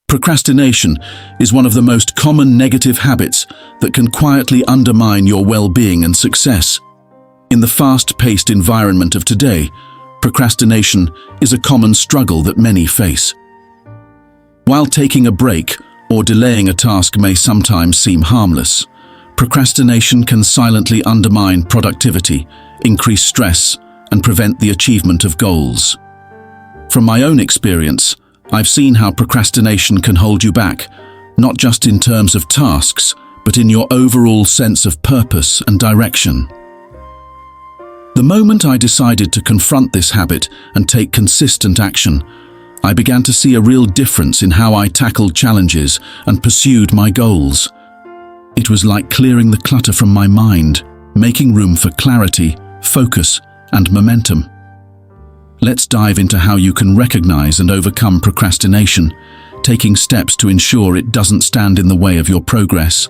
Procrastination is one of the most common negative habits that can quietly undermine your well-being and success. In the fast-paced environment of today, procrastination is a common struggle that many face. While taking a break or delaying a task may sometimes seem harmless, procrastination can silently undermine productivity, increase stress, and prevent the achievement of goals. From my own experience, I've seen how procrastination can hold you back, not just in terms of tasks, but in your overall sense of purpose and direction. The moment I decided to confront this habit and take consistent action, I began to see a real difference in how I tackled challenges and pursued my goals. It was like clearing the clutter from my mind, making room for clarity, focus, and momentum. Let's dive into how you can recognize and overcome procrastination, taking steps to ensure it doesn't stand in the way of your progress.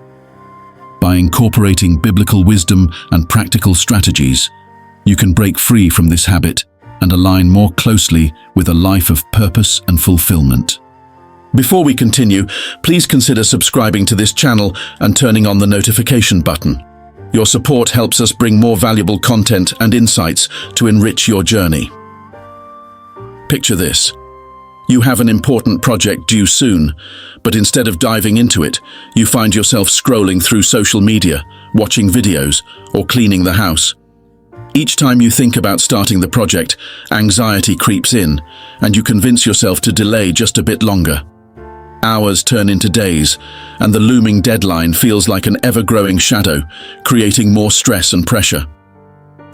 By incorporating biblical wisdom and practical strategies, you can break free from this habit and align more closely with a life of purpose and fulfillment. Before we continue, please consider subscribing to this channel and turning on the notification button. Your support helps us bring more valuable content and insights to enrich your journey. Picture this. You have an important project due soon, but instead of diving into it, you find yourself scrolling through social media, watching videos, or cleaning the house. Each time you think about starting the project, anxiety creeps in, and you convince yourself to delay just a bit longer. Hours turn into days, and the looming deadline feels like an ever-growing shadow, creating more stress and pressure.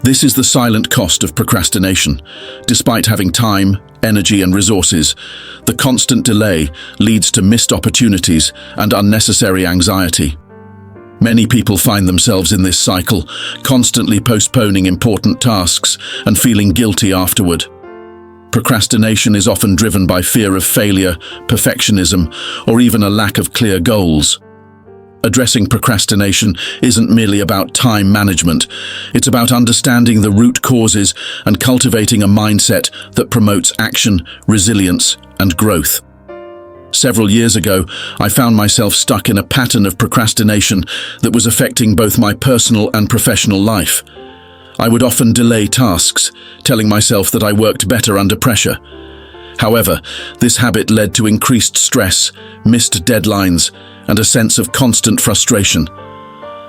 This is the silent cost of procrastination. Despite having time, energy, and resources, the constant delay leads to missed opportunities and unnecessary anxiety. Many people find themselves in this cycle, constantly postponing important tasks and feeling guilty afterward. Procrastination is often driven by fear of failure, perfectionism, or even a lack of clear goals. Addressing procrastination isn't merely about time management. It's about understanding the root causes and cultivating a mindset that promotes action, resilience, and growth. Several years ago, I found myself stuck in a pattern of procrastination that was affecting both my personal and professional life. I would often delay tasks, telling myself that I worked better under pressure. However, this habit led to increased stress, missed deadlines, and a sense of constant frustration.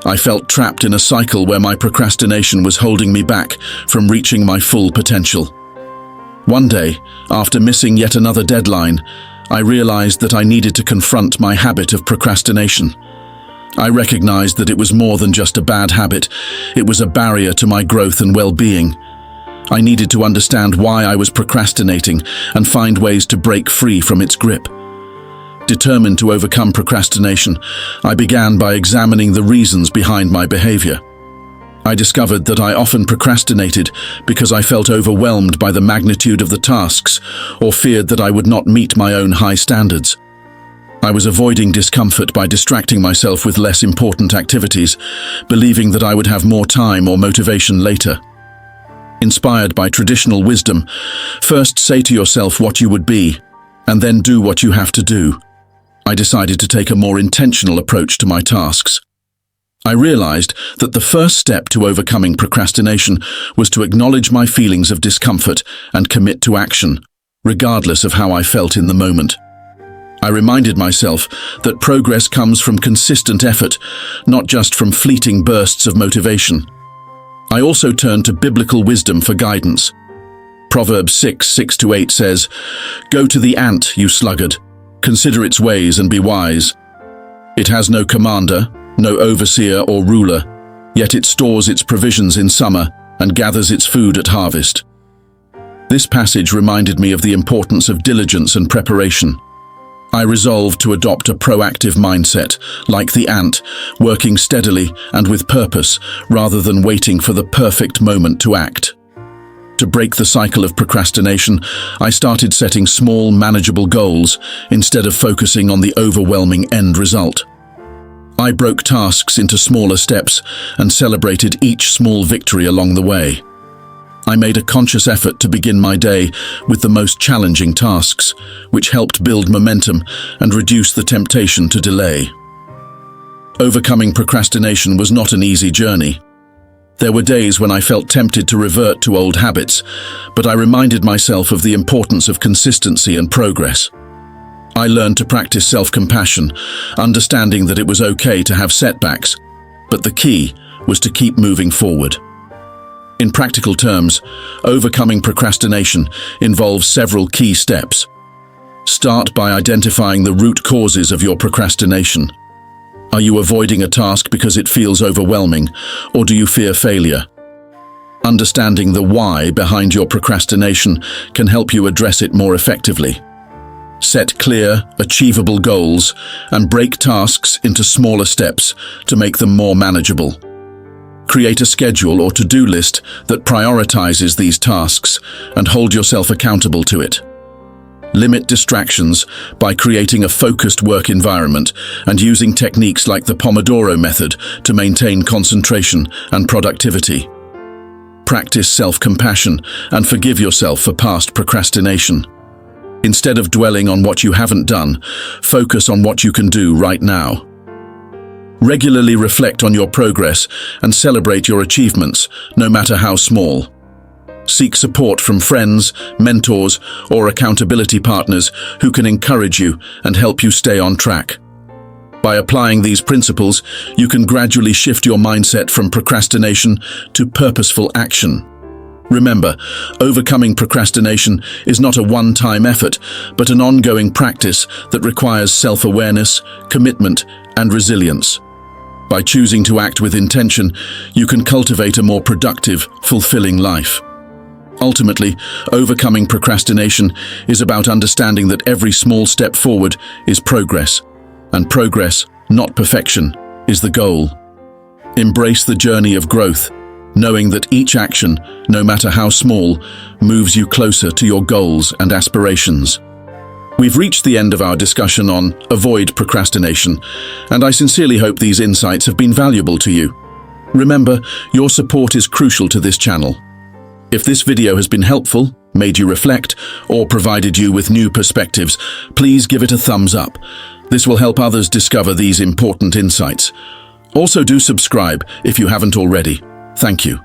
I felt trapped in a cycle where my procrastination was holding me back from reaching my full potential. One day, after missing yet another deadline, I realized that I needed to confront my habit of procrastination. I recognized that it was more than just a bad habit. It was a barrier to my growth and well-being. I needed to understand why I was procrastinating and find ways to break free from its grip. Determined to overcome procrastination, I began by examining the reasons behind my behavior. I discovered that I often procrastinated because I felt overwhelmed by the magnitude of the tasks or feared that I would not meet my own high standards. I was avoiding discomfort by distracting myself with less important activities, believing that I would have more time or motivation later. Inspired by traditional wisdom, first say to yourself what you would be, and then do what you have to do. I decided to take a more intentional approach to my tasks. I realized that the first step to overcoming procrastination was to acknowledge my feelings of discomfort and commit to action, regardless of how I felt in the moment. I reminded myself that progress comes from consistent effort, not just from fleeting bursts of motivation. I also turned to biblical wisdom for guidance. Proverbs 6:6-8 says, "Go to the ant, you sluggard. Consider its ways and be wise. It has no commander, no overseer or ruler, yet it stores its provisions in summer and gathers its food at harvest." This passage reminded me of the importance of diligence and preparation. I resolved to adopt a proactive mindset, like the ant, working steadily and with purpose rather than waiting for the perfect moment to act. To break the cycle of procrastination, I started setting small, manageable goals instead of focusing on the overwhelming end result. I broke tasks into smaller steps and celebrated each small victory along the way. I made a conscious effort to begin my day with the most challenging tasks, which helped build momentum and reduce the temptation to delay. Overcoming procrastination was not an easy journey. There were days when I felt tempted to revert to old habits, but I reminded myself of the importance of consistency and progress. I learned to practice self-compassion, understanding that it was okay to have setbacks, but the key was to keep moving forward. In practical terms, overcoming procrastination involves several key steps. Start by identifying the root causes of your procrastination. Are you avoiding a task because it feels overwhelming, or do you fear failure? Understanding the why behind your procrastination can help you address it more effectively. Set clear, achievable goals and break tasks into smaller steps to make them more manageable. Create a schedule or to-do list that prioritizes these tasks and hold yourself accountable to it. Limit distractions by creating a focused work environment and using techniques like the Pomodoro method to maintain concentration and productivity. Practice self-compassion and forgive yourself for past procrastination. Instead of dwelling on what you haven't done, focus on what you can do right now. Regularly reflect on your progress and celebrate your achievements, no matter how small. Seek support from friends, mentors, or accountability partners who can encourage you and help you stay on track. By applying these principles, you can gradually shift your mindset from procrastination to purposeful action. Remember, overcoming procrastination is not a one-time effort, but an ongoing practice that requires self-awareness, commitment, and resilience. By choosing to act with intention, you can cultivate a more productive, fulfilling life. Ultimately, overcoming procrastination is about understanding that every small step forward is progress, and progress, not perfection, is the goal. Embrace the journey of growth, knowing that each action, no matter how small, moves you closer to your goals and aspirations. We've reached the end of our discussion on avoid procrastination, and I sincerely hope these insights have been valuable to you. Remember, your support is crucial to this channel. If this video has been helpful, made you reflect, or provided you with new perspectives, please give it a thumbs up. This will help others discover these important insights. Also, do subscribe if you haven't already. Thank you.